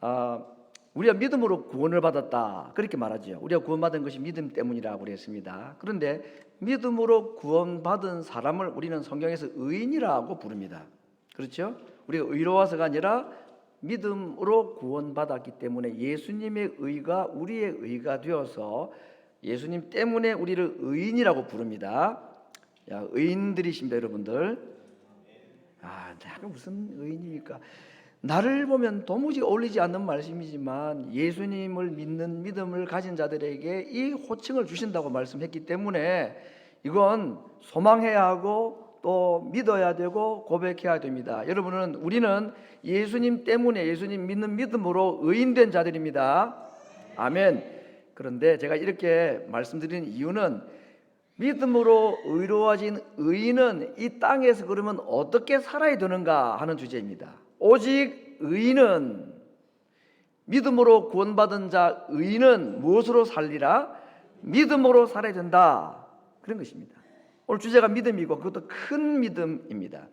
아, 우리가 믿음으로 구원을 받았다 그렇게 말하죠. 우리가 구원받은 것이 믿음 때문이라고 그랬습니다. 그런데 믿음으로 구원받은 사람을 우리는 성경에서 의인이라고 부릅니다. 그렇죠? 우리가 의로워서가 아니라 믿음으로 구원받았기 때문에 예수님의 의가 우리의 의가 되어서 예수님 때문에 우리를 의인이라고 부릅니다. 야, 의인들이십니다, 여러분들. 내가 무슨 의인입니까? 나를 보면 도무지 어울리지 않는 말씀이지만 예수님을 믿는 믿음을 가진 자들에게 이 호칭을 주신다고 말씀했기 때문에 이건 소망해야 하고 또 믿어야 되고 고백해야 됩니다. 우리는 예수님 때문에 예수님 믿는 믿음으로 의인된 자들입니다. 아멘. 그런데 제가 이렇게 말씀드리는 이유는 믿음으로 의로워진 의인은 이 땅에서 그러면 어떻게 살아야 되는가 하는 주제입니다. 오직 의인은 믿음으로 구원받은 자 의인은 무엇으로 살리라? 믿음으로 살아야 된다. 그런 것입니다. 오늘 주제가 믿음이고 그것도 큰 믿음입니다.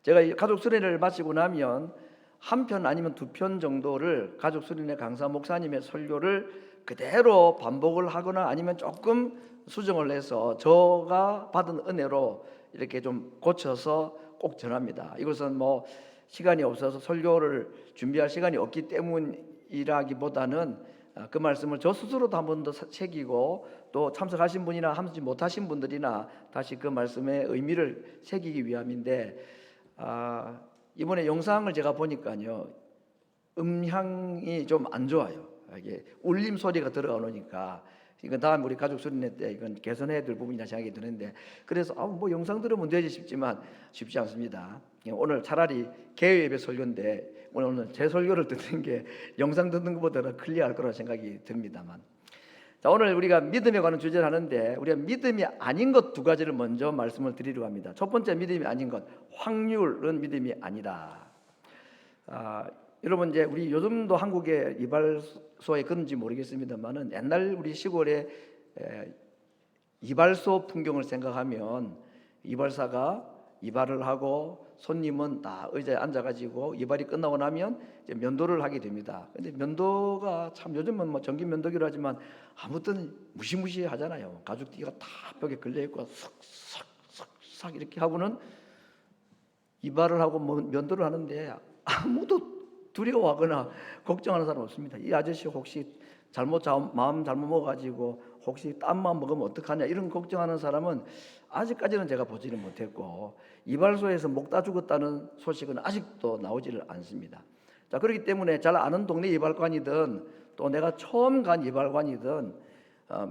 제가 가족 수련회를 마치고 나면 한 편 아니면 두 편 정도를 가족 수련회 강사 목사님의 설교를 그대로 반복을 하거나 아니면 조금 수정을 해서 저가 받은 은혜로 이렇게 좀 고쳐서 꼭 전합니다. 이것은 뭐 시간이 없어서 설교를 준비할 시간이 없기 때문이라기보다는 그 말씀을 저 스스로도 한 번 더 새기고 또 참석하신 분이나 함지 못하신 분들이나 다시 그 말씀의 의미를 새기기 위함인데, 이번에 영상을 제가 보니까요, 음향이 좀 안 좋아요. 이게 울림 소리가 들어오니까 이건 다음 우리 가족 수련회 때 이건 개선해야 될 부분이라 생각이 드는데, 그래서 뭐 영상 들으면 되지 싶지만 쉽지 않습니다. 오늘 차라리 개요 예배 설교인데 오늘 제 설교를 듣는 게 영상 듣는 것보다는 클리어할 거라 생각이 듭니다만, 자, 오늘 우리가 믿음에 관한 주제를 하는데 우리가 믿음이 아닌 것 두 가지를 먼저 말씀을 드리려고 합니다. 첫 번째 믿음이 아닌 것, 확률은 믿음이 아니다. 여러분, 이제 우리 요즘도 한국의 이발소에 그런지 모르겠습니다만은 옛날 우리 시골에 이발소 풍경을 생각하면 이발사가 이발을 하고 손님은 다 의자에 앉아가지고 이발이 끝나고 나면 이제 면도를 하게 됩니다. 근데 면도가 참 요즘은 뭐 전기 면도기로 하지만 아무튼 무시무시하잖아요. 가죽띠가 다 벽에 걸려 있고 싹싹싹 이렇게 하고는 이발을 하고 면도를 하는데 아무도 두려워하거나 걱정하는 사람 없습니다. 이 아저씨 혹시 마음 잘못 먹어가지고 혹시 땀만 먹으면 어떡하냐 이런 걱정하는 사람은 아직까지는 제가 보지는 못했고, 이발소에서 먹다 죽었다는 소식은 아직도 나오지를 않습니다. 자, 그렇기 때문에 잘 아는 동네 이발관이든 또 내가 처음 간 이발관이든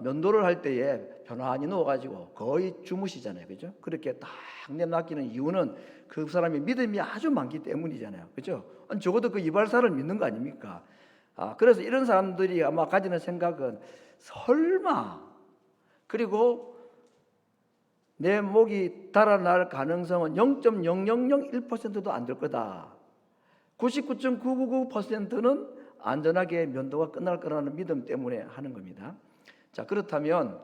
면도를 할 때에 편안히 누워가지고 거의 주무시잖아요, 그죠? 그렇게 딱 내맡기는 이유는 그 사람이 믿음이 아주 많기 때문이잖아요, 그죠? 적어도 그 이발사를 믿는 거 아닙니까? 그래서 이런 사람들이 아마 가지는 생각은 설마, 그리고 내 목이 달아날 가능성은 0.0001%도 안 될 거다. 99.999%는 안전하게 면도가 끝날 거라는 믿음 때문에 하는 겁니다. 자, 그렇다면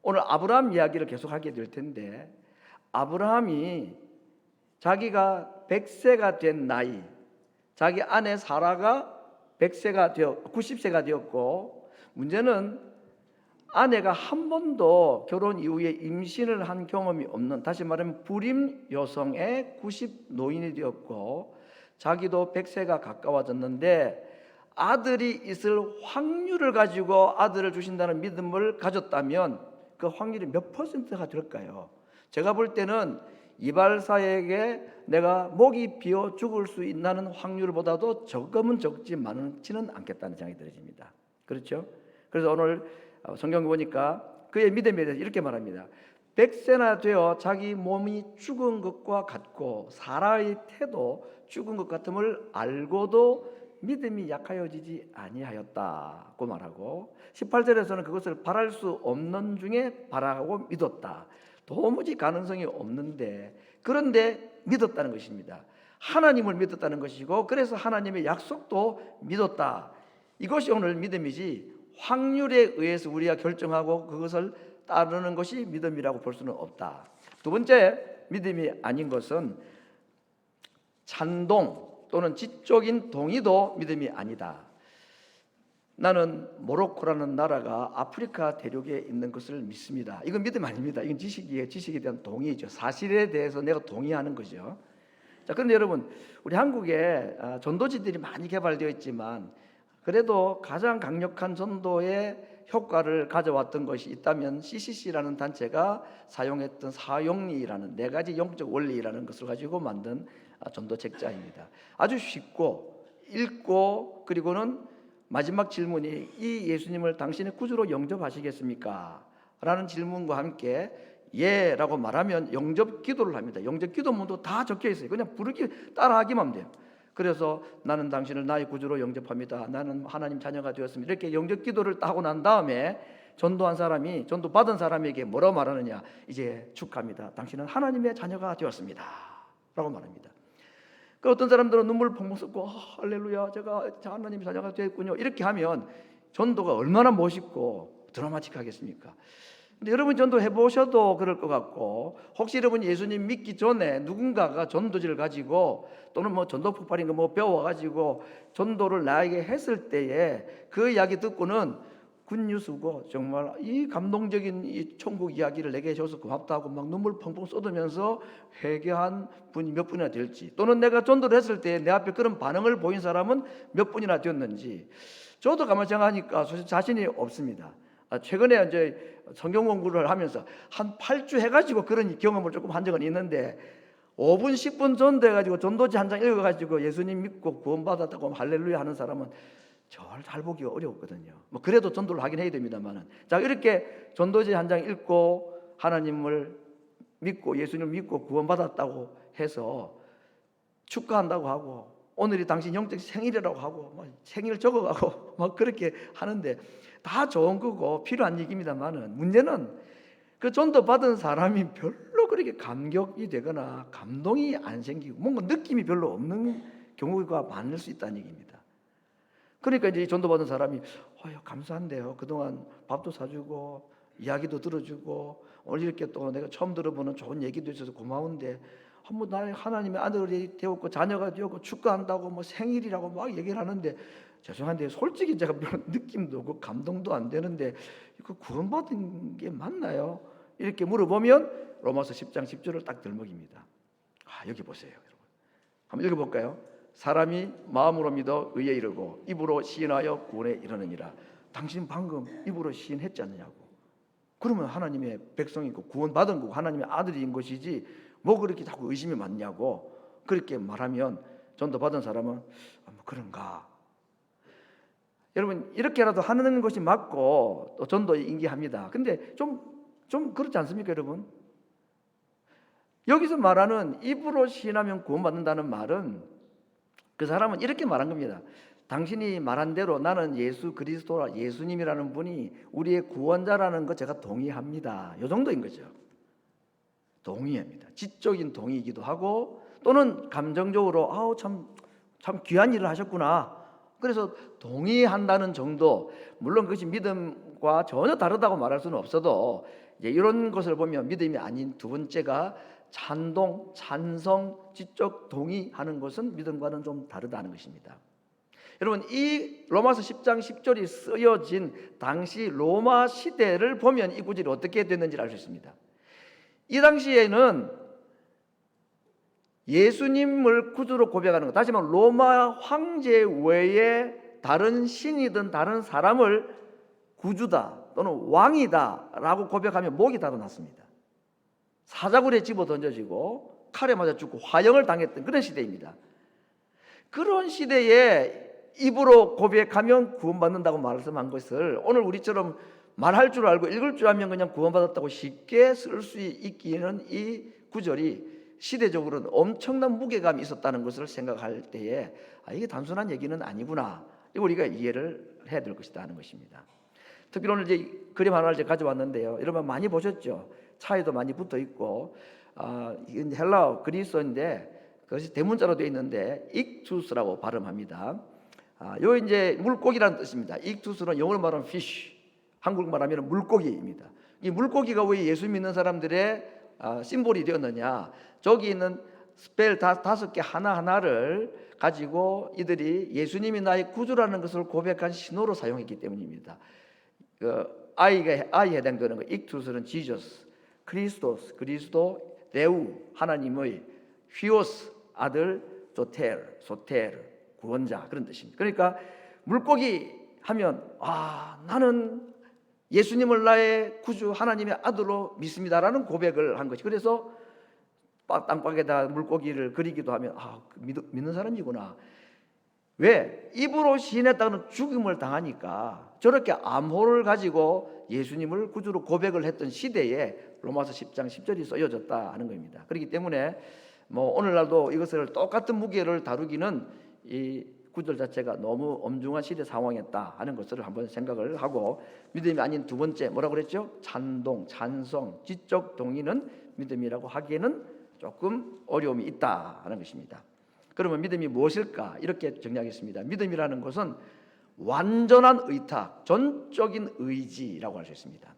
오늘 아브라함 이야기를 계속하게 될 텐데, 아브라함이 자기가 100세가 된 나이, 자기 아내 사라가 90세가 되었고, 문제는 아내가 한 번도 결혼 이후에 임신을 한 경험이 없는, 다시 말하면 불임 여성의 90 노인이 되었고, 자기도 100세가 가까워졌는데 아들이 있을 확률을 가지고 아들을 주신다는 믿음을 가졌다면 그 확률이 몇 퍼센트가 될까요? 제가 볼 때는 이발사에게 내가 목이 비어 죽을 수 있는 확률보다도 적으면 적지 많지는 않겠다는 생각이 들어집니다. 그렇죠? 그래서 오늘 성경 보니까 그의 믿음에 대해서 이렇게 말합니다. 100세나 되어 자기 몸이 죽은 것과 같고 사라의 태도 죽은 것 같음을 알고도 믿음이 약하여지지 아니하였다고 말하고, 18절에서는 그것을 바랄 수 없는 중에 바라고 믿었다. 도무지 가능성이 없는데 그런데 믿었다는 것입니다. 하나님을 믿었다는 것이고, 그래서 하나님의 약속도 믿었다. 이것이 오늘 믿음이지 확률에 의해서 우리가 결정하고 그것을 따르는 것이 믿음이라고 볼 수는 없다. 두 번째 믿음이 아닌 것은 찬동, 또는 지적인 동의도 믿음이 아니다. 나는 모로코라는 나라가 아프리카 대륙에 있는 것을 믿습니다. 이건 믿음 아닙니다. 이건 지식이에요. 지식에 대한 동의죠. 사실에 대해서 내가 동의하는 거죠. 자, 그런데 여러분, 우리 한국에 전도지들이 많이 개발되어 있지만 그래도 가장 강력한 전도의 효과를 가져왔던 것이 있다면 CCC라는 단체가 사용했던 사용리라는 4가지 영적 원리라는 것을 가지고 만든 전도 책자입니다. 아주 쉽고 읽고, 그리고는 마지막 질문이 이 예수님을 당신의 구주로 영접하시겠습니까? 라는 질문과 함께 예 라고 말하면 영접 기도를 합니다. 영접 기도문도 다 적혀 있어요. 그냥 부르기 따라하기만 돼요. 그래서 나는 당신을 나의 구주로 영접합니다. 나는 하나님 자녀가 되었습니다. 이렇게 영접 기도를 하고 난 다음에 전도한 사람이, 전도 받은 사람에게 뭐라고 말하느냐? 이제 축하합니다. 당신은 하나님의 자녀가 되었습니다. 라고 말합니다. 그 어떤 사람들은 눈물 펑펑 쏟고 할렐루야, 제가 하나님의 자녀가 되었군요. 이렇게 하면 전도가 얼마나 멋있고 드라마틱하겠습니까? 근데 여러분 전도 해보셔도 그럴 것 같고, 혹시 여러분 예수님 믿기 전에 누군가가 전도지를 가지고 또는 뭐 전도 폭발인가 뭐 배워가지고 전도를 나에게 했을 때에 그 이야기 듣고는 굿뉴스고 정말 이 감동적인 이 천국 이야기를 내게 해줘서 고맙다고 막 눈물 펑펑 쏟으면서 회개한 분이 몇 분이나 될지, 또는 내가 전도를 했을 때 내 앞에 그런 반응을 보인 사람은 몇 분이나 되었는지 저도 가만히 생각하니까 사실 자신이 없습니다. 최근에 이제 성경 공부를 하면서 한 8주 해가지고 그런 경험을 조금 한 적은 있는데 5분 10분 전도해가지고 전도지 한 장 읽어가지고 예수님 믿고 구원받았다고 할렐루야 하는 사람은 잘 보기가 어려웠거든요. 뭐 그래도 전도를 하긴 해야 됩니다만은, 자, 이렇게 전도지 한 장 읽고 하나님을 믿고 예수님을 믿고 구원받았다고 해서 축하한다고 하고 오늘이 당신 영적 생일이라고 하고 막 생일 적어가고 막 그렇게 하는데 다 좋은 거고 필요한 얘기입니다만은, 문제는 그 전도 받은 사람이 별로 그렇게 감격이 되거나 감동이 안 생기고 뭔가 느낌이 별로 없는 경우가 많을 수 있다는 얘기입니다. 그러니까 이제 전도 받은 사람이 감사한데요, 그동안 밥도 사주고 이야기도 들어주고 오늘 이렇게 또 내가 처음 들어보는 좋은 얘기도 있어서 고마운데 한번 나의 하나님의 아들이 되었고 자녀가 되었고 축하한다고 뭐 생일이라고 막 얘기를 하는데, 죄송한데 솔직히 제가 별 느낌도 없고 감동도 안 되는데 이거 구원받은 게 맞나요? 이렇게 물어보면 로마서 10장 10절을 딱 들먹입니다. 여기 보세요, 여러분. 한번 읽어볼까요? 사람이 마음으로 믿어 의에 이르고 입으로 시인하여 구원에 이르느니라. 당신 방금 입으로 시인했지 않느냐고. 그러면 하나님의 백성이고 구원받은 거고 하나님의 아들인 것이지 뭐 그렇게 자꾸 의심이 많냐고. 그렇게 말하면 전도받은 사람은 뭐 그런가. 여러분 이렇게라도 하는 것이 맞고 또 전도 인기합니다. 근데 좀 그렇지 않습니까, 여러분? 여기서 말하는 입으로 시인하면 구원받는다는 말은 그 사람은 이렇게 말한 겁니다. 당신이 말한 대로 나는 예수 그리스도라, 예수님이라는 분이 우리의 구원자라는 것 제가 동의합니다. 이 정도인 거죠. 동의합니다. 지적인 동의이기도 하고 또는 감정적으로 참 귀한 일을 하셨구나. 그래서 동의한다는 정도. 물론 그것이 믿음과 전혀 다르다고 말할 수는 없어도 이제 이런 것을 보면 믿음이 아닌 두 번째가 찬동, 찬성, 지적 동의하는 것은 믿음과는 좀 다르다는 것입니다. 여러분 이 로마서 10장 10절이 쓰여진 당시 로마 시대를 보면 이 구절이 어떻게 됐는지를 알 수 있습니다. 이 당시에는 예수님을 구주로 고백하는 것, 다시 말하면 로마 황제 외에 다른 신이든 다른 사람을 구주다 또는 왕이다 라고 고백하면 목이 달아났습니다. 사자굴에 집어 던져지고 칼에 맞아 죽고 화형을 당했던 그런 시대입니다. 그런 시대에 입으로 고백하면 구원받는다고 말씀한 것을 오늘 우리처럼 말할 줄 알고 읽을 줄 알면 그냥 구원받았다고 쉽게 쓸 수 있기는 이 구절이 시대적으로는 엄청난 무게감이 있었다는 것을 생각할 때에 이게 단순한 얘기는 아니구나, 이거 우리가 이해를 해야 될 것이다 하는 것입니다. 특히 오늘 이제 그림 하나를 제가 가져왔는데요, 여러분 많이 보셨죠? 차에도 많이 붙어 있고 이건 헬라어 그리스어인데 그것이 대문자로 되어 있는데 익투스라고 발음합니다. 요 이제 물고기라는 뜻입니다. 익투스는 영어로 말하면 fish, 한국 말하면 물고기입니다. 이 물고기가 왜 예수 믿는 사람들의 심볼이 되었느냐? 저기 있는 스펠 다섯 개 하나하나를 가지고 이들이 예수님이 나의 구주라는 것을 고백한 신호로 사용했기 때문입니다. 아이에 해당되는 거 익투스는 지저스, 크리스토스 그리스도, 데우 하나님의, 휘오스 아들, 소텔 구원자 그런 뜻입니다. 그러니까 물고기 하면 나는 예수님을 나의 구주 하나님의 아들로 믿습니다라는 고백을 한 것이. 그래서 땅바닥에다 물고기를 그리기도 하면 믿는 사람이구나. 왜? 입으로 시인했다가는 죽임을 당하니까 저렇게 암호를 가지고 예수님을 구주로 고백을 했던 시대에 로마서 10장 10절이 쓰여졌다 하는 겁니다. 그렇기 때문에 오늘날도 이것을 똑같은 무게를 다루기는 이 구절 자체가 너무 엄중한 시대 상황이었다 하는 것을 한번 생각을 하고, 믿음이 아닌 두 번째 뭐라고 그랬죠? 찬동, 찬성, 지적 동의는 믿음이라고 하기에는 조금 어려움이 있다 하는 것입니다. 그러면 믿음이 무엇일까? 이렇게 정리하겠습니다. 믿음이라는 것은 완전한 의탁, 전적인 의지라고 할 수 있습니다.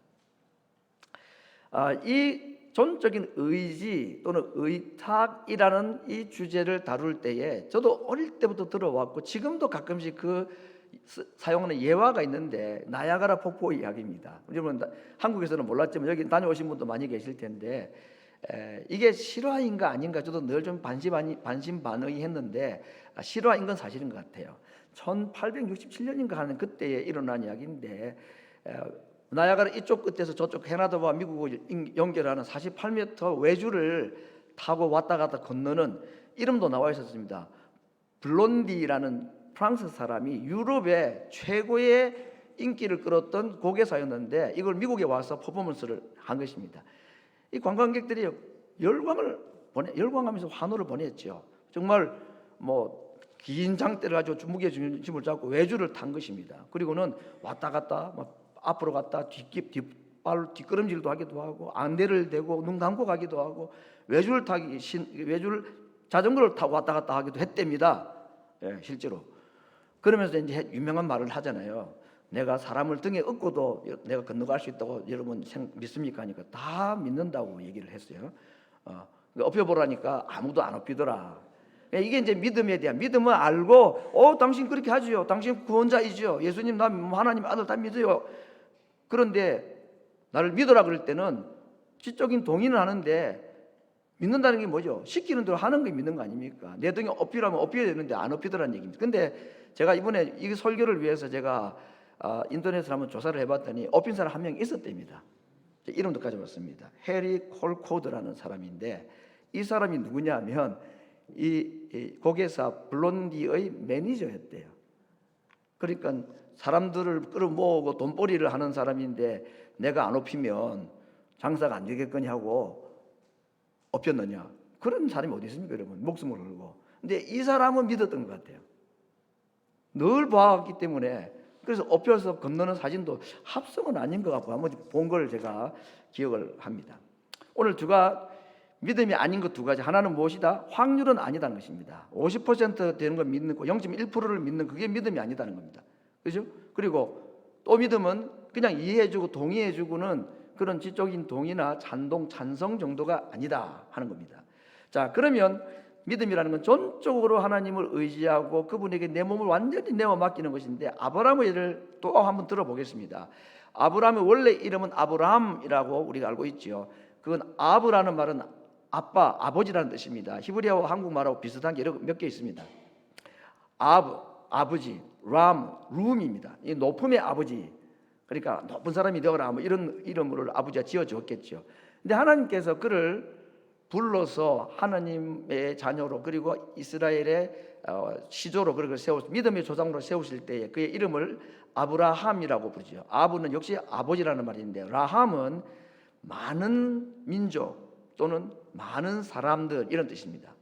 이 전적인 의지 또는 의탁이라는 이 주제를 다룰 때에 저도 어릴 때부터 들어왔고 지금도 가끔씩 사용하는 예화가 있는데 나야가라 폭포 이야기입니다. 여러분 한국에서는 몰랐지만 여기 다녀오신 분도 많이 계실 텐데 이게 실화인가 아닌가 저도 늘 좀 반신반의했는데 실화인 건 사실인 것 같아요. 1867년인가 하는 그때에 일어난 이야기인데 나야가라 이쪽 끝에서 저쪽 캐나다와 미국을 연결하는 48m 외주를 타고 왔다 갔다 건너는, 이름도 나와 있었습니다. 블론디라는 프랑스 사람이 유럽의 최고의 인기를 끌었던 고개사였는데 이걸 미국에 와서 퍼포먼스를 한 것입니다. 이 관광객들이 열광하면서 환호를 보냈죠. 정말 긴 장대를 가지고 무게 중심을 잡고 외주를 탄 것입니다. 그리고는 왔다 갔다 앞으로 갔다 뒷걸음질도 하기도 하고 안대를 대고 눈 감고 가기도 하고 외주를 자전거를 타고 왔다 갔다 하기도 했답니다. 실제로. 그러면서 이제 유명한 말을 하잖아요. 내가 사람을 등에 업고도 내가 건너갈 수 있다고 여러분 믿습니까? 하니까 다 믿는다고 얘기를 했어요. 업혀보라니까 아무도 안 업히더라. 이게 이제 믿음에 대한, 믿음을 알고 당신 그렇게 하지요. 당신 구원자이지요. 예수님 나 하나님 아들 다 믿어요. 그런데 나를 믿어라 그럴 때는 지적인 동의는 하는데 믿는다는 게 뭐죠? 시키는 대로 하는 게 믿는 거 아닙니까? 내 등에 업히라면 업혀야 되는데 안 업히더라는 얘기입니다. 근데 제가 이번에 이 설교를 위해서 제가 인터넷을 한번 조사를 해봤더니 업힌 사람 한 명 있었답니다. 이름도 가져왔습니다. 해리 콜코드라는 사람인데 이 사람이 누구냐면 이 고개사 블론디의 매니저였대요. 그러니까 사람들을 끌어모으고 돈벌이를 하는 사람인데 내가 안 업히면 장사가 안 되겠거니 하고 업혔느냐? 그런 사람이 어디 있습니까, 여러분? 목숨을 걸고. 근데 이 사람은 믿었던 것 같아요. 늘 봐왔기 때문에. 그래서 업혀서 건너는 사진도 합성은 아닌 것 같고 한번 본 걸 제가 기억을 합니다. 오늘 믿음이 아닌 것 두 가지. 하나는 무엇이다? 확률은 아니다는 것입니다. 50% 되는 걸 믿는 거, 0.1%를 믿는 그게 믿음이 아니다는 겁니다. 그죠? 그리고 또 믿음은 그냥 이해해주고 동의해주고는 그런 지적인 동의나 찬성 정도가 아니다 하는 겁니다. 자, 그러면 믿음이라는 건 전적으로 하나님을 의지하고 그분에게 내 몸을 완전히 내어 맡기는 것인데, 아브라함의 예를 또 한번 들어보겠습니다. 아브라함의 원래 이름은 아브라함이라고 우리가 알고 있죠. 그건 아브라는 말은 아빠, 아버지라는 뜻입니다. 히브리어와 한국말하고 비슷한 게 몇 개 있습니다. 아버지, 룸입니다. 이 높음의 아버지. 그러니까 높은 사람이 되어라 이런 이름으로 아버지가 지어주었겠죠. 근데 하나님께서 그를 불러서 하나님의 자녀로, 그리고 이스라엘의 시조로 그를 믿음의 조상으로 세우실 때에 그의 이름을 아브라함이라고 부르죠. 아브는 역시 아버지라는 말인데, 라함은 많은 민족 또는 많은 사람들 이런 뜻입니다.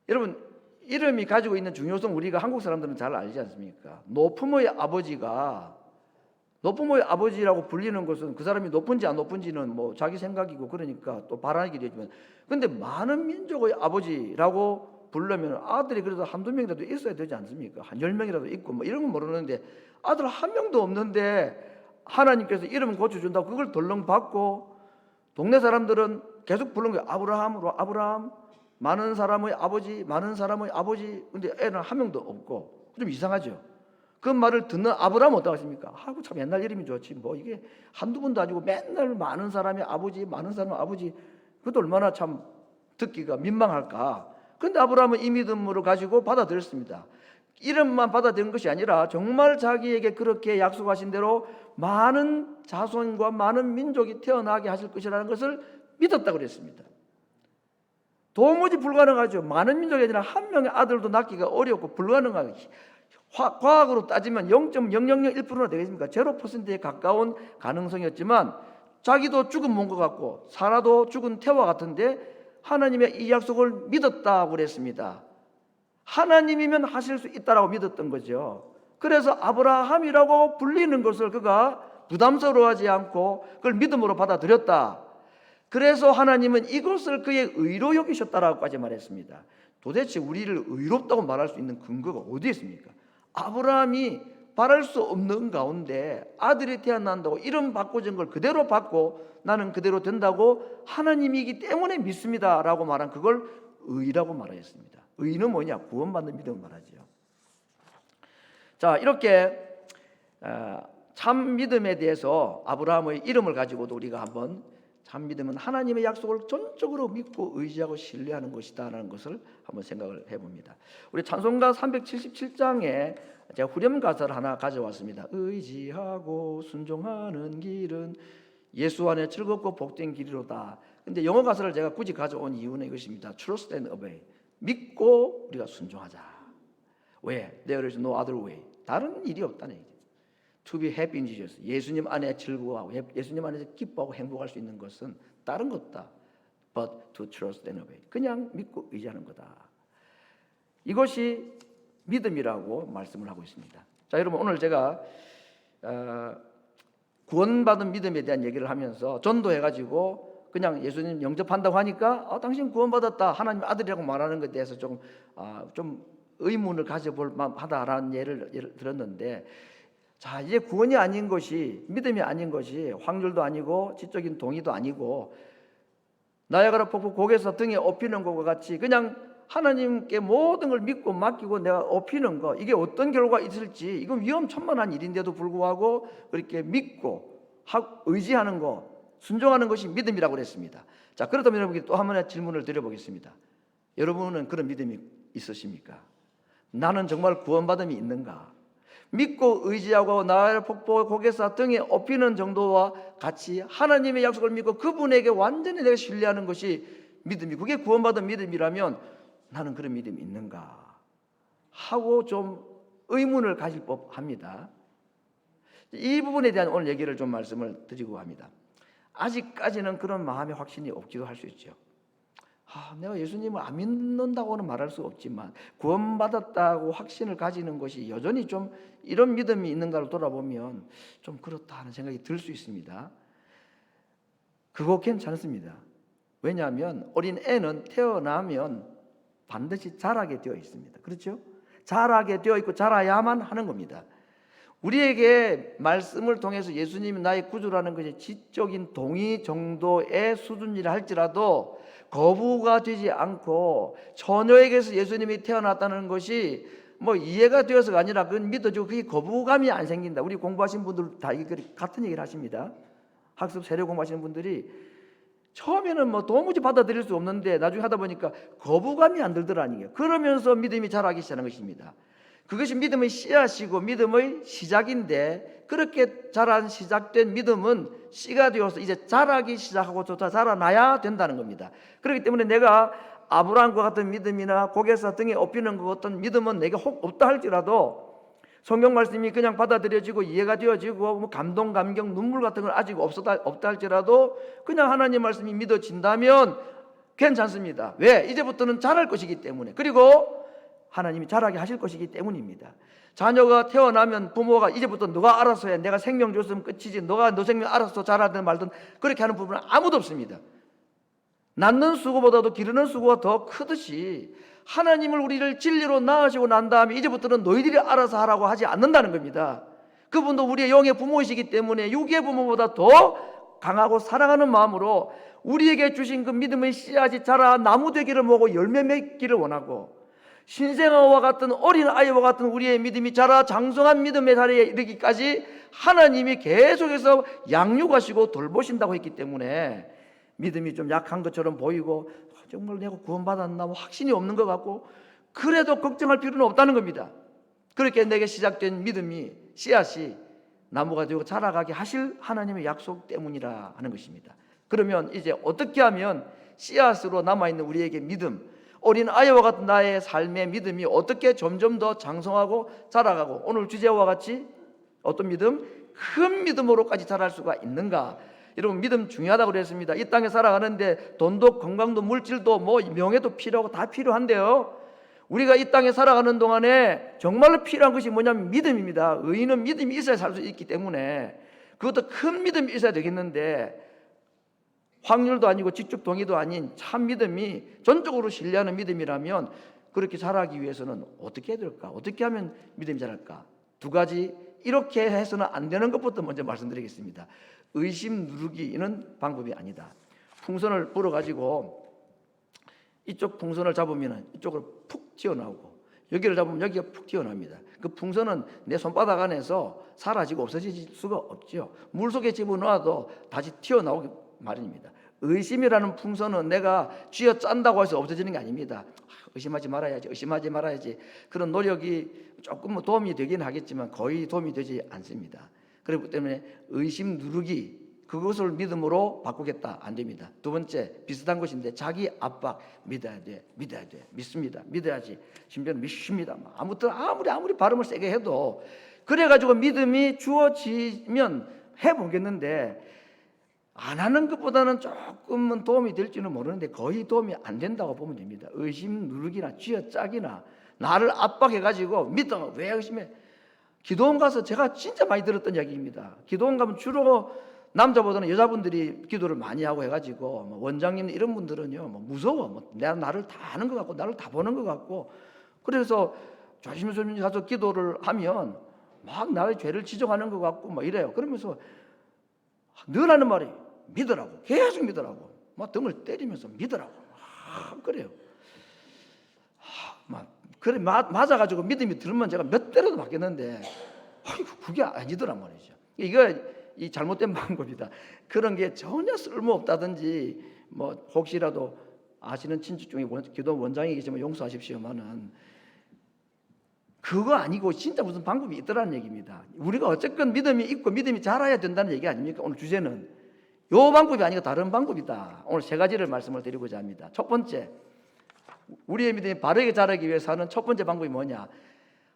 여러분, 이름이 가지고 있는 중요성 우리가 한국 사람들은 잘 알지 않습니까? 높음의 아버지라고 불리는 것은 그 사람이 높은지 안 높은지는 자기 생각이고 그러니까 또 바라게 되지만, 근데 많은 민족의 아버지라고 부르려면 아들이 그래도 한두 명이라도 있어야 되지 않습니까? 한 10명이라도 있고 이런 건 모르는데 아들 한 명도 없는데 하나님께서 이름 고쳐준다고 그걸 덜렁 받고 동네 사람들은 계속 부르는 거예요. 아브라함으로 아브라함, 많은 사람의 아버지, 많은 사람의 아버지. 근데 애는 한 명도 없고 좀 이상하죠. 그 말을 듣는 아브라함은 어떻게 하십니까? 아이고 참 옛날 이름이 좋지 뭐 이게 한두 번도 아니고 맨날 많은 사람의 아버지, 많은 사람의 아버지. 그것도 얼마나 참 듣기가 민망할까. 그런데 아브라함은 이 믿음으로 가지고 받아들였습니다. 이름만 받아들인 것이 아니라 정말 자기에게 그렇게 약속하신 대로 많은 자손과 많은 민족이 태어나게 하실 것이라는 것을 믿었다고 그랬습니다. 도무지 불가능하죠. 많은 민족이 아니라 한 명의 아들도 낳기가 어렵고 불가능하죠. 과학으로 따지면 0.0001%나 되겠습니까? 0%에 가까운 가능성이었지만 자기도 죽은 몸 것 같고 사라도 죽은 태와 같은데 하나님의 이 약속을 믿었다고 그랬습니다. 하나님이면 하실 수 있다라고 믿었던 거죠. 그래서 아브라함이라고 불리는 것을 그가 부담스러워하지 않고 그걸 믿음으로 받아들였다. 그래서 하나님은 이것을 그의 의로 여기셨다라고까지 말했습니다. 도대체 우리를 의롭다고 말할 수 있는 근거가 어디에 있습니까? 아브라함이 바랄 수 없는 가운데 아들이 태어난다고 이름 바꿔준 걸 그대로 받고 나는 그대로 된다고 하나님이기 때문에 믿습니다라고 말한 그걸 의라고 말하였습니다. 의는 뭐냐? 구원받는 믿음을 말하죠. 자, 이렇게 참 믿음에 대해서 아브라함의 이름을 가지고도 우리가 한번 참 믿음은 하나님의 약속을 전적으로 믿고 의지하고 신뢰하는 것이다라는 것을 한번 생각을 해봅니다. 우리 찬송가 377장에 제가 후렴 가사를 하나 가져왔습니다. 의지하고 순종하는 길은 예수 안에 즐겁고 복된 길이로다. 근데 영어 가사를 제가 굳이 가져온 이유는 이것입니다. Trust and obey. 믿고 우리가 순종하자. 왜? There is no other way. 다른 일이 없다는 얘기죠. To be happy in Jesus. 예수님 안에 즐거워하고 예수님 안에서 기뻐하고 행복할 수 있는 것은 다른 것다. But to trust and obey. 그냥 믿고 의지하는 거다. 이것이 믿음이라고 말씀을 하고 있습니다. 자, 여러분 오늘 제가 구원받은 믿음에 대한 얘기를 하면서 전도해가지고 그냥 예수님 영접한다고 하니까 당신 구원받았다 하나님 아들이라고 말하는 것에 대해서 좀 의문을 가져볼 만하다라는 예를 들었는데, 자, 이제 구원이 아닌 것이 믿음이 아닌 것이 확률도 아니고 지적인 동의도 아니고 나야가라 폭포 고개에서 등에 업히는 것과 같이 그냥 하나님께 모든 걸 믿고 맡기고 내가 업히는 거, 이게 어떤 결과가 있을지 이건 위험천만한 일인데도 불구하고 그렇게 믿고 의지하는 거, 순종하는 것이 믿음이라고 그랬습니다. 자, 그렇다면 여러분께 또 한 번의 질문을 드려보겠습니다. 여러분은 그런 믿음이 있으십니까? 나는 정말 구원받음이 있는가? 믿고 의지하고 나의 폭포 고개사 등에 업히는 정도와 같이 하나님의 약속을 믿고 그분에게 완전히 내가 신뢰하는 것이 믿음이, 그게 구원받은 믿음이라면 나는 그런 믿음이 있는가 하고 좀 의문을 가질 법합니다. 이 부분에 대한 오늘 얘기를 좀 말씀을 드리고 합니다. 아직까지는 그런 마음의 확신이 없기도 할 수 있죠. 내가 예수님을 안 믿는다고는 말할 수 없지만 구원받았다고 확신을 가지는 것이 여전히 좀 이런 믿음이 있는가를 돌아보면 좀 그렇다 하는 생각이 들 수 있습니다. 그거 괜찮습니다. 왜냐하면 어린 애는 태어나면 반드시 자라게 되어 있습니다. 그렇죠? 자라게 되어 있고 자라야만 하는 겁니다. 우리에게 말씀을 통해서 예수님이 나의 구주라는 것이 지적인 동의 정도의 수준이라 할지라도 거부가 되지 않고 처녀에게서 예수님이 태어났다는 것이 뭐 이해가 되어서가 아니라 그건 믿어지고 그게 거부감이 안 생긴다. 우리 공부하신 분들 다 같은 얘기를 하십니다. 학습 세례 공부하시는 분들이 처음에는 뭐 도무지 받아들일 수 없는데 나중에 하다 보니까 거부감이 안 들더라는 거예요. 그러면서 믿음이 자라기 시작하는 것입니다. 그것이 믿음의 씨앗이고 믿음의 시작인데, 그렇게 자란 시작된 믿음은 씨가 되어서 이제 자라기 시작하고 또 자라나야 된다는 겁니다. 그렇기 때문에 내가 아브라함과 같은 믿음이나 고개사 등에 업히는 것 같은 믿음은 내게 혹 없다 할지라도 성경 말씀이 그냥 받아들여지고 이해가 되어지고 뭐 감동, 감격, 눈물 같은 건 아직 없다 할지라도 그냥 하나님 말씀이 믿어진다면 괜찮습니다. 왜? 이제부터는 자랄 것이기 때문에, 그리고 하나님이 자라게 하실 것이기 때문입니다. 자녀가 태어나면 부모가 이제부터 너가 알아서 해, 내가 생명 줬으면 끝이지, 너가 너 생명 알아서 자라든 말든 그렇게 하는 부분은 아무도 없습니다. 낳는 수고보다도 기르는 수고가 더 크듯이 하나님을 우리를 진리로 낳으시고 난 다음에 이제부터는 너희들이 알아서 하라고 하지 않는다는 겁니다. 그분도 우리의 영의 부모이시기 때문에 육의 부모보다 더 강하고 사랑하는 마음으로 우리에게 주신 그 믿음의 씨앗이 자라 나무 되기를 보고 열매 맺기를 원하고, 신생아와 같은 어린 아이와 같은 우리의 믿음이 자라 장성한 믿음의 자리에 이르기까지 하나님이 계속해서 양육하시고 돌보신다고 했기 때문에 믿음이 좀 약한 것처럼 보이고 정말 내가 구원받았나 확신이 없는 것 같고 그래도 걱정할 필요는 없다는 겁니다. 그렇게 내게 시작된 믿음이 씨앗이 나무가 되고 자라가게 하실 하나님의 약속 때문이라 하는 것입니다. 그러면 이제 어떻게 하면 씨앗으로 남아있는 우리에게 믿음, 어린 아이와 같은 나의 삶의 믿음이 어떻게 점점 더 장성하고 자라가고 오늘 주제와 같이 어떤 믿음? 큰 믿음으로까지 자랄 수가 있는가? 여러분, 믿음 중요하다고 그랬습니다. 이 땅에 살아가는데 돈도 건강도 물질도 뭐 명예도 필요하고 다 필요한데요, 우리가 이 땅에 살아가는 동안에 정말로 필요한 것이 뭐냐면 믿음입니다. 의인은 믿음이 있어야 살 수 있기 때문에 그것도 큰 믿음이 있어야 되겠는데, 확률도 아니고 직접 동의도 아닌 참 믿음이 전적으로 신뢰하는 믿음이라면 그렇게 자라기 위해서는 어떻게 해야 될까? 어떻게 하면 믿음이 자랄까? 두 가지, 이렇게 해서는 안 되는 것부터 먼저 말씀드리겠습니다. 의심 누르기는 방법이 아니다. 풍선을 불어가지고 이쪽 풍선을 잡으면 이쪽으로 푹 튀어나오고 여기를 잡으면 여기가 푹 튀어나옵니다. 그 풍선은 내 손바닥 안에서 사라지고 없어질 수가 없죠. 물속에 집어넣어도 다시 튀어나오기 마련입니다. 의심이라는 풍선은 내가 쥐어 짠다고 해서 없어지는 게 아닙니다. 의심하지 말아야지, 의심하지 말아야지, 그런 노력이 조금 도움이 되긴 하겠지만 거의 도움이 되지 않습니다. 그렇기 때문에 의심 누르기, 그것을 믿음으로 바꾸겠다, 안 됩니다. 두 번째, 비슷한 것인데 자기 압박, 믿어야 돼, 믿어야 돼, 믿습니다, 믿어야지, 심지어는 믿습니다. 아무튼 아무리 발음을 세게 해도 그래가지고 믿음이 주어지면 해보겠는데, 안 하는 것보다는 조금은 도움이 될지는 모르는데 거의 도움이 안 된다고 보면 됩니다. 의심 누르기나 쥐어짜기나 나를 압박해가지고 믿어, 왜 의심해? 기도원 가서 제가 진짜 많이 들었던 이야기입니다. 기도원 가면 주로 남자보다는 여자분들이 기도를 많이 하고 해가지고, 뭐 원장님 이런 분들은요, 뭐 무서워, 뭐 나를 다 아는 것 같고 나를 다 보는 것 같고, 그래서 조심스럽게 가서 기도를 하면 막 나의 죄를 지적하는 것 같고 막 이래요. 그러면서 늘 하는 말이 믿으라고, 계속 믿으라고, 막 등을 때리면서 믿으라고, 그래요. 막 그래 맞아가지고 믿음이 들으면 제가 몇 대라도 맞겠는데, 그게 아니더란 말이죠. 이거 이 잘못된 방법이다. 그런 게 전혀 쓸모없다든지, 뭐 혹시라도 아시는 친척 중에 기도 원장이 계시면 용서하십시오만은 그거 아니고 진짜 무슨 방법이 있더라는 얘기입니다. 우리가 어쨌건 믿음이 있고 믿음이 자라야 된다는 얘기 아닙니까? 오늘 주제는 요 방법이 아니고 다른 방법이다. 오늘 세 가지를 말씀을 드리고자 합니다. 첫 번째, 우리의 믿음이 바르게 자라기 위해서 하는 첫 번째 방법이 뭐냐?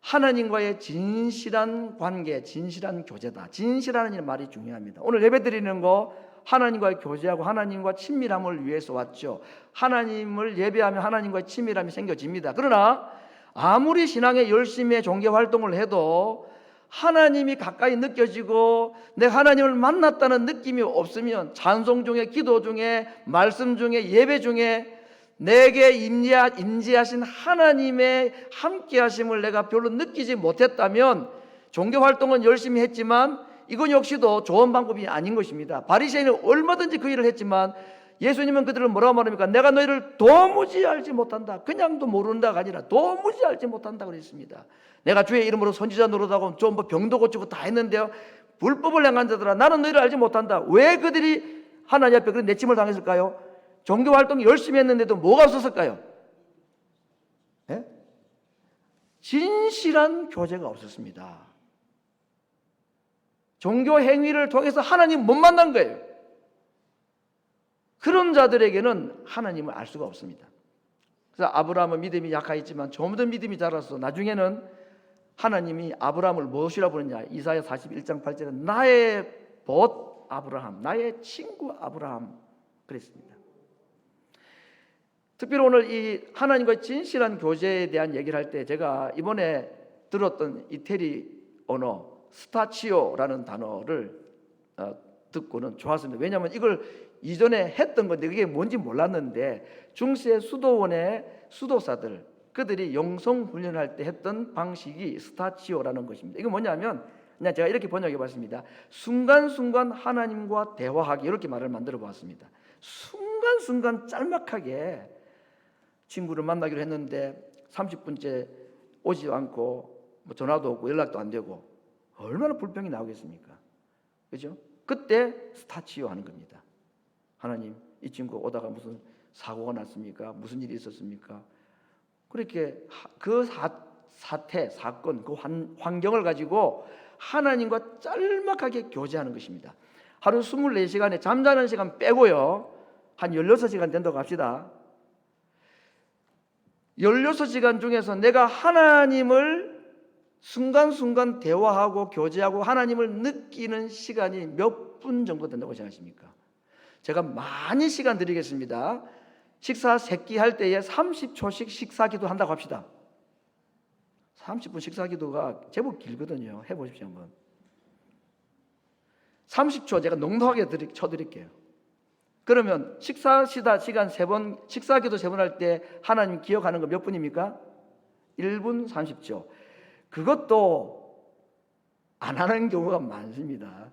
하나님과의 진실한 관계, 진실한 교제다. 진실하는 말이 중요합니다. 오늘 예배 드리는 거 하나님과의 교제하고 하나님과 친밀함을 위해서 왔죠. 하나님을 예배하면 하나님과의 친밀함이 생겨집니다. 그러나 아무리 신앙에 열심히 종교 활동을 해도 하나님이 가까이 느껴지고 내가 하나님을 만났다는 느낌이 없으면 찬송 중에, 기도 중에, 말씀 중에, 예배 중에 내게 임재하신 하나님의 함께하심을 내가 별로 느끼지 못했다면 종교 활동은 열심히 했지만 이건 역시도 좋은 방법이 아닌 것입니다. 바리새인은 얼마든지 그 일을 했지만 예수님은 그들을 뭐라고 말합니까? 내가 너희를 도무지 알지 못한다. 그냥도 모른다가 아니라 도무지 알지 못한다 그랬습니다. 내가 주의 이름으로 선지자 노릇하고 좀 뭐 병도 고치고 다 했는데요, 불법을 행한 자들아, 나는 너희를 알지 못한다. 왜 그들이 하나님 앞에 그런 내침을 당했을까요? 종교 활동 열심히 했는데도 뭐가 없었을까요? 네? 진실한 교제가 없었습니다. 종교 행위를 통해서 하나님 못 만난 거예요. 그런 자들에게는 하나님을 알 수가 없습니다. 그래서 아브라함은 믿음이 약하였지만 점점 믿음이 자라서 나중에는 하나님이 아브라함을 무엇이라 부르냐? 이사야 41장 8절에 나의 벗 아브라함, 나의 친구 아브라함 그랬습니다. 특별히 오늘 이 하나님과의 진실한 교제에 대한 얘기를 할 때 제가 이번에 들었던 이태리 언어 스타치오라는 단어를 듣고는 좋았습니다. 왜냐하면 이걸 이전에 했던 건데 그게 뭔지 몰랐는데 중세 수도원의 수도사들, 그들이 영성 훈련할 때 했던 방식이 스타치오라는 것입니다. 이거 뭐냐면 그냥 제가 이렇게 번역해 봤습니다. 순간순간 하나님과 대화하기, 이렇게 말을 만들어 보았습니다. 순간순간 짤막하게 친구를 만나기로 했는데 30분째 오지 않고 뭐 전화도 없고 연락도 안 되고 얼마나 불평이 나오겠습니까? 그죠? 그때 스타치오 하는 겁니다. 하나님, 이 친구 오다가 무슨 사고가 났습니까? 무슨 일이 있었습니까? 그렇게 그 사태, 사건, 그 환경을 가지고 하나님과 짤막하게 교제하는 것입니다. 하루 24시간에 잠자는 시간 빼고요, 한 16시간 된다고 합시다. 16시간 중에서 내가 하나님을 순간순간 대화하고 교제하고 하나님을 느끼는 시간이 몇 분 정도 된다고 생각하십니까? 제가 많이 시간 드리겠습니다. 식사 세끼 할 때에 30초씩 식사기도 한다고 합시다. 30분 식사기도가 제법 길거든요. 해보십시오 한번. 30초 제가 넉넉하게 쳐드릴게요. 그러면 식사시다 시간 3번, 식사기도 3번 할 때 하나님 기억하는 거 몇 분입니까? 1분 30초. 그것도 안 하는 경우가 많습니다.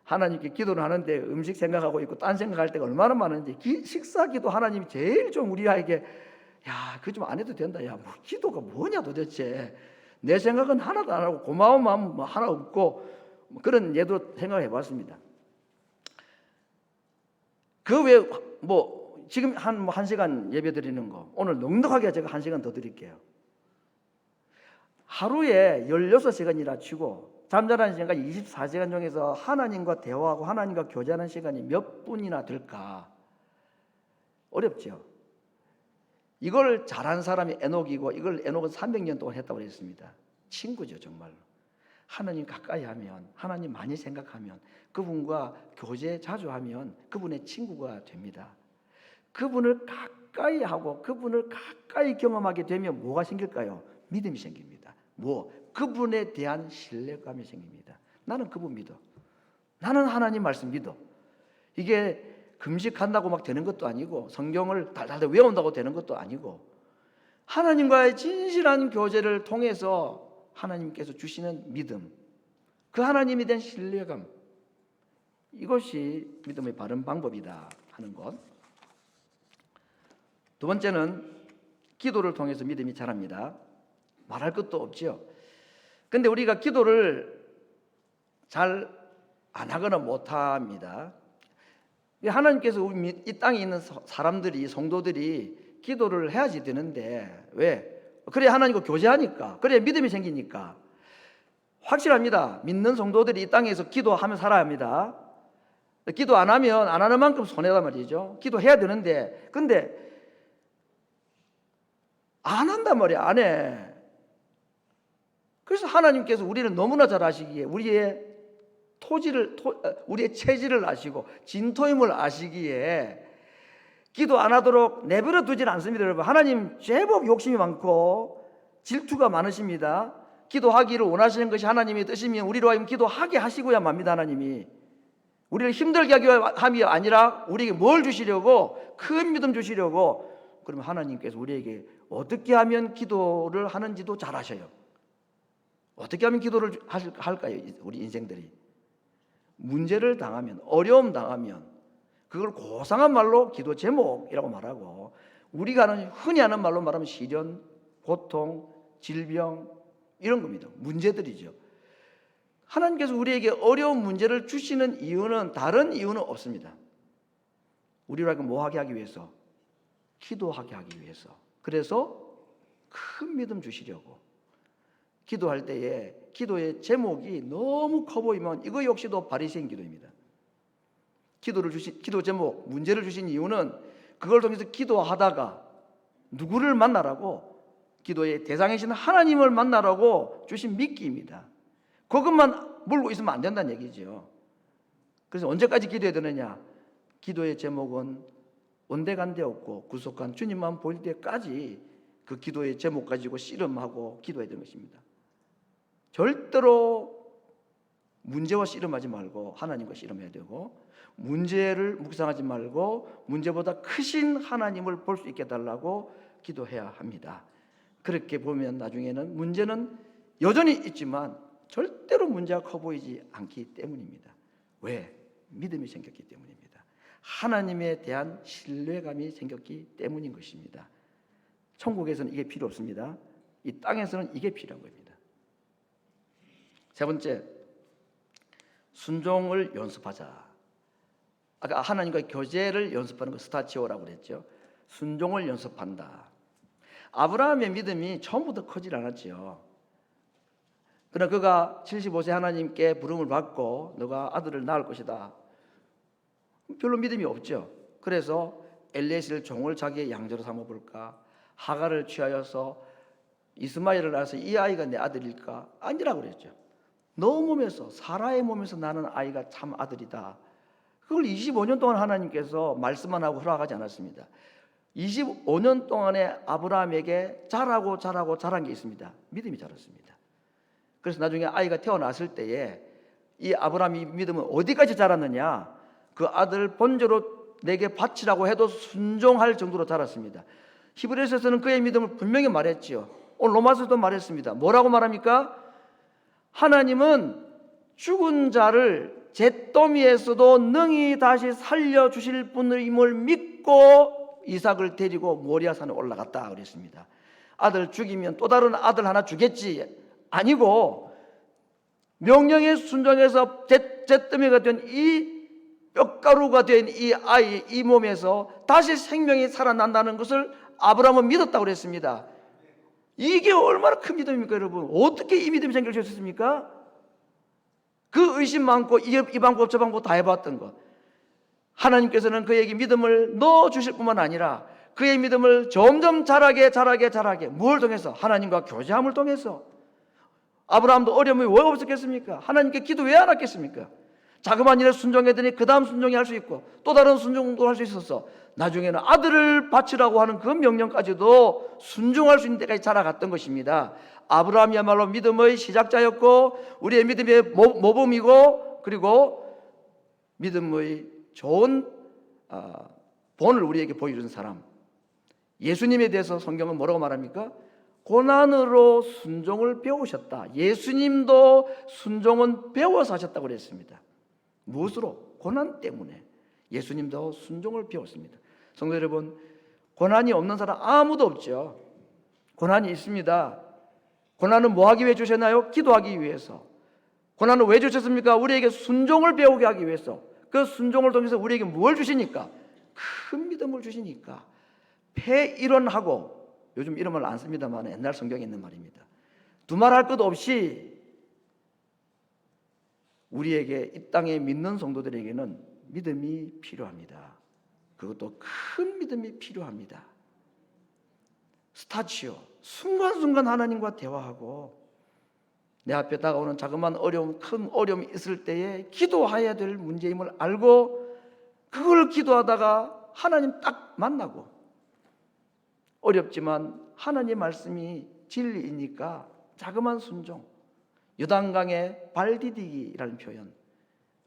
하나님께 기도를 하는데 음식 생각하고 있고 딴 생각할 때가 얼마나 많은지, 식사기도 하나님이 제일 좀 우리에게 야, 그거 좀 안 해도 된다. 야, 뭐 기도가 뭐냐 도대체. 내 생각은 하나도 안 하고 고마운 마음 뭐 하나 없고, 뭐 그런 예도 생각해 봤습니다. 그 외에 뭐 지금 한 시간 예배 드리는 거, 오늘 넉넉하게 제가 1시간 더 드릴게요. 하루에 16시간이라 치고 잠자는 시간과 24시간 중에서 하나님과 대화하고 하나님과 교제하는 시간이 몇 분이나 될까? 어렵죠. 이걸 잘한 사람이 에녹이고, 이걸 에녹은 300년 동안 했다고 그랬습니다. 친구죠, 정말로. 하나님 가까이 하면, 하나님 많이 생각하면, 그분과 교제 자주 하면 그분의 친구가 됩니다. 그분을 가까이 하고 그분을 가까이 경험하게 되면 뭐가 생길까요? 믿음이 생깁니다. 그분에 대한 신뢰감이 생깁니다. 나는 그분 믿어. 나는 하나님 말씀 믿어. 이게 금식한다고 막 되는 것도 아니고, 성경을 달달 외운다고 되는 것도 아니고, 하나님과의 진실한 교제를 통해서 하나님께서 주시는 믿음, 그 하나님에 대한 신뢰감, 이것이 믿음의 바른 방법이다 하는 것. 두 번째는 기도를 통해서 믿음이 자랍니다. 말할 것도 없지요. 근데 우리가 기도를 잘 안 하거나 못합니다. 하나님께서 이 땅에 있는 사람들이, 성도들이 기도를 해야지 되는데, 왜? 그래 하나님과 교제하니까, 그래 믿음이 생기니까. 확실합니다. 믿는 성도들이 이 땅에서 기도하며 살아야 합니다. 기도 안 하면 안 하는 만큼 손해다 말이죠. 기도해야 되는데, 근데 안 한단 말이야. 안 해. 그래서 하나님께서 우리를 너무나 잘 아시기에, 우리의 우리의 체질을 아시고 진토임을 아시기에 기도 안 하도록 내버려 두질 않습니다. 여러분, 하나님 제법 욕심이 많고 질투가 많으십니다. 기도하기를 원하시는 것이 하나님의 뜻이면 우리로 하여금 기도하게 하시고야 맙니다. 하나님이 우리를 힘들게 함이 아니라 우리에게 뭘 주시려고? 큰 믿음 주시려고. 그러면 하나님께서 우리에게 어떻게 하면 기도를 하는지도 잘 아셔요. 어떻게 하면 기도를 할까요? 우리 인생들이 문제를 당하면, 어려움 당하면 그걸 고상한 말로 기도 제목이라고 말하고, 우리가 흔히 하는 말로 말하면 시련, 고통, 질병, 이런 겁니다. 문제들이죠. 하나님께서 우리에게 어려운 문제를 주시는 이유는, 다른 이유는 없습니다. 우리로 하여금 뭐 하게 하기 위해서? 기도하게 하기 위해서. 그래서 큰 믿음 주시려고. 기도할 때에 기도의 제목이 너무 커 보이면 이거 역시도 바리새인 기도입니다. 기도 제목, 문제를 주신 이유는 그걸 통해서 기도하다가 누구를 만나라고? 기도의 대상이신 하나님을 만나라고 주신 미끼입니다. 그것만 물고 있으면 안 된다는 얘기죠. 그래서 언제까지 기도해야 되느냐? 기도의 제목은 온데간데 없고 구속한 주님만 보일 때까지 그 기도의 제목 가지고 씨름하고 기도해야 되는 것입니다. 절대로 문제와 씨름하지 말고 하나님과 씨름해야 되고, 문제를 묵상하지 말고 문제보다 크신 하나님을 볼 수 있게 해달라고 기도해야 합니다. 그렇게 보면 나중에는 문제는 여전히 있지만 절대로 문제가 커 보이지 않기 때문입니다. 왜? 믿음이 생겼기 때문입니다. 하나님에 대한 신뢰감이 생겼기 때문인 것입니다. 천국에서는 이게 필요 없습니다. 이 땅에서는 이게 필요한 겁니다. 세 번째, 순종을 연습하자. 아까 하나님과의 교제를 연습하는 거 스타치오라고 그랬죠. 순종을 연습한다. 아브라함의 믿음이 처음부터 크질 않았지요. 그러나 그가 75세 하나님께 부름을 받고 너가 아들을 낳을 것이다. 별로 믿음이 없죠. 그래서 엘리에셀 종을 자기의 양자로 삼아볼까? 하갈을 취하여서 이스마엘을 낳아서 이 아이가 내 아들일까? 아니라고 그랬죠. 너 몸에서, 사라의 몸에서 나는 아이가 참 아들이다. 그걸 25년 동안 하나님께서 말씀만 하고 허락하지 않았습니다. 25년 동안에 아브라함에게 자란 게 있습니다. 믿음이 자랐습니다. 그래서 나중에 아이가 태어났을 때에 이 아브라함이 믿음은 어디까지 자랐느냐? 그 아들 번제로 내게 바치라고 해도 순종할 정도로 자랐습니다. 히브리서에서는 그의 믿음을 분명히 말했지요. 오늘 로마서도 말했습니다. 뭐라고 말합니까? 하나님은 죽은 자를 잿더미에서도 능히 다시 살려주실 분임을 믿고 이삭을 데리고 모리아산에 올라갔다 그랬습니다. 아들 죽이면 또 다른 아들 하나 주겠지 아니고 명령에 순종해서 잿더미가 된 이 뼈가루가 된 이 아이 이 몸에서 다시 생명이 살아난다는 것을 아브라함은 믿었다고 그랬습니다. 이게 얼마나 큰 믿음입니까 여러분? 어떻게 이 믿음이 생길 수 있었습니까? 그 의심 많고 이 방법 저 방법 다 해봤던 것, 하나님께서는 그에게 믿음을 넣어주실 뿐만 아니라 그의 믿음을 점점 자라게 뭘 통해서? 하나님과 교제함을 통해서. 아브라함도 어려움이 왜 없었겠습니까? 하나님께 기도 왜 안 했겠습니까? 자그마한 일에 순종했더니 그 다음 순종이 할 수 있고 또 다른 순종도 할 수 있어서 나중에는 아들을 바치라고 하는 그 명령까지도 순종할 수 있는 데까지 자라갔던 것입니다. 아브라함이야말로 믿음의 시작자였고 우리의 믿음의 모범이고 그리고 믿음의 좋은 본을 우리에게 보여준 사람. 예수님에 대해서 성경은 뭐라고 말합니까? 고난으로 순종을 배우셨다. 예수님도 순종은 배워서 하셨다고 그랬습니다. 무엇으로? 고난 때문에. 예수님도 순종을 배웠습니다. 성도 여러분, 고난이 없는 사람 아무도 없죠. 고난이 있습니다. 고난은 뭐 하기 위해 주셨나요? 기도하기 위해서. 고난은 왜 주셨습니까? 우리에게 순종을 배우게 하기 위해서. 그 순종을 통해서 우리에게 뭘 주시니까? 큰 믿음을 주시니까. 폐일원하고, 요즘 이런 말 안 씁니다만 옛날 성경에 있는 말입니다. 두말할 것 없이 우리에게 이 땅에 믿는 성도들에게는 믿음이 필요합니다. 그것도 큰 믿음이 필요합니다. 스타치오, 순간순간 하나님과 대화하고 내 앞에 다가오는 자그마한 어려움, 큰 어려움이 있을 때에 기도해야 될 문제임을 알고 그걸 기도하다가 하나님 딱 만나고, 어렵지만 하나님의 말씀이 진리이니까 자그마한 순종, 요단강에 발 디디기라는 표현,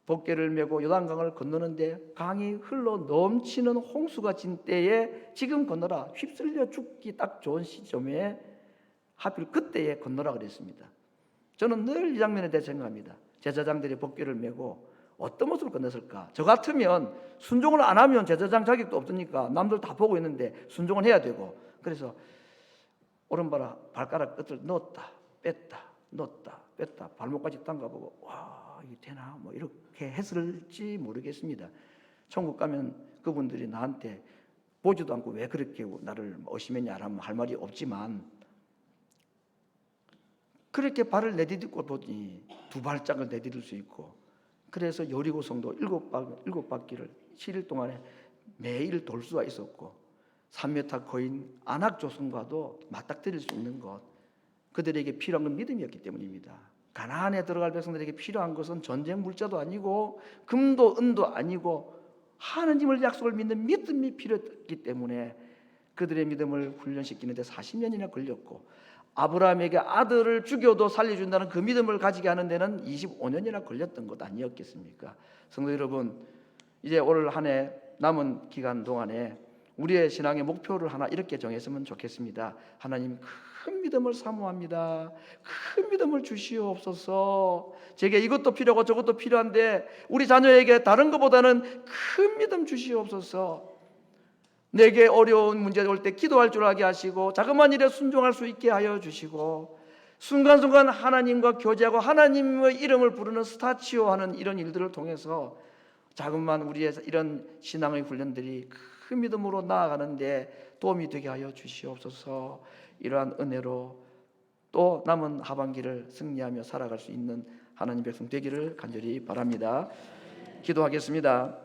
복개를 메고 요단강을 건너는데 강이 흘러 넘치는 홍수가 진 때에 지금 건너라, 휩쓸려 죽기 딱 좋은 시점에 하필 그때에 건너라 그랬습니다. 저는 늘 이 장면에 대해 생각합니다. 제사장들이 복개를 메고 어떤 모습을 건넜을까? 저 같으면 순종을 안 하면 제사장 자격도 없으니까 남들 다 보고 있는데 순종을 해야 되고, 그래서 발가락 끝을 넣었다 뺐다 넣었다 뺐다 발목까지 담가보고 와 이게 되나 뭐 이렇게 했을지 모르겠습니다. 천국 가면 그분들이 나한테 보지도 않고 왜 그렇게 나를 의심했냐라면 할 말이 없지만, 그렇게 발을 내디디고 보니 두 발짝을 내디딜 수 있고, 그래서 여리고 성도 7바퀴를 7일 동안에 매일 돌 수가 있었고, 3m 거인 안악 조선과도 맞닥뜨릴 수 있는 것, 그들에게 필요한 건 믿음이었기 때문입니다. 가나안에 들어갈 백성들에게 필요한 것은 전쟁 물자도 아니고 금도 은도 아니고 하나님을 약속을 믿는 믿음이 필요했기 때문에 그들의 믿음을 훈련시키는데 40년이나 걸렸고, 아브라함에게 아들을 죽여도 살려준다는 그 믿음을 가지게 하는 데는 25년이나 걸렸던 것 아니었겠습니까? 성도 여러분, 이제 올 한 해 남은 기간 동안에 우리의 신앙의 목표를 하나 이렇게 정했으면 좋겠습니다. 하나님, 큰 믿음을 사모합니다. 큰 믿음을 주시옵소서. 제게 이것도 필요하고 저것도 필요한데 우리 자녀에게 다른 것보다는 큰 믿음 주시옵소서. 내게 어려운 문제가 올 때 기도할 줄 알게 하시고 자그마한 일에 순종할 수 있게 하여 주시고 순간순간 하나님과 교제하고 하나님의 이름을 부르는 스타치오하는 이런 일들을 통해서 자그마한 우리의 이런 신앙의 훈련들이 큰 믿음으로 나아가는데 도움이 되게 하여 주시옵소서. 이러한 은혜로 또 남은 하반기를 승리하며 살아갈 수 있는 하나님 백성 되기를 간절히 바랍니다. 기도하겠습니다.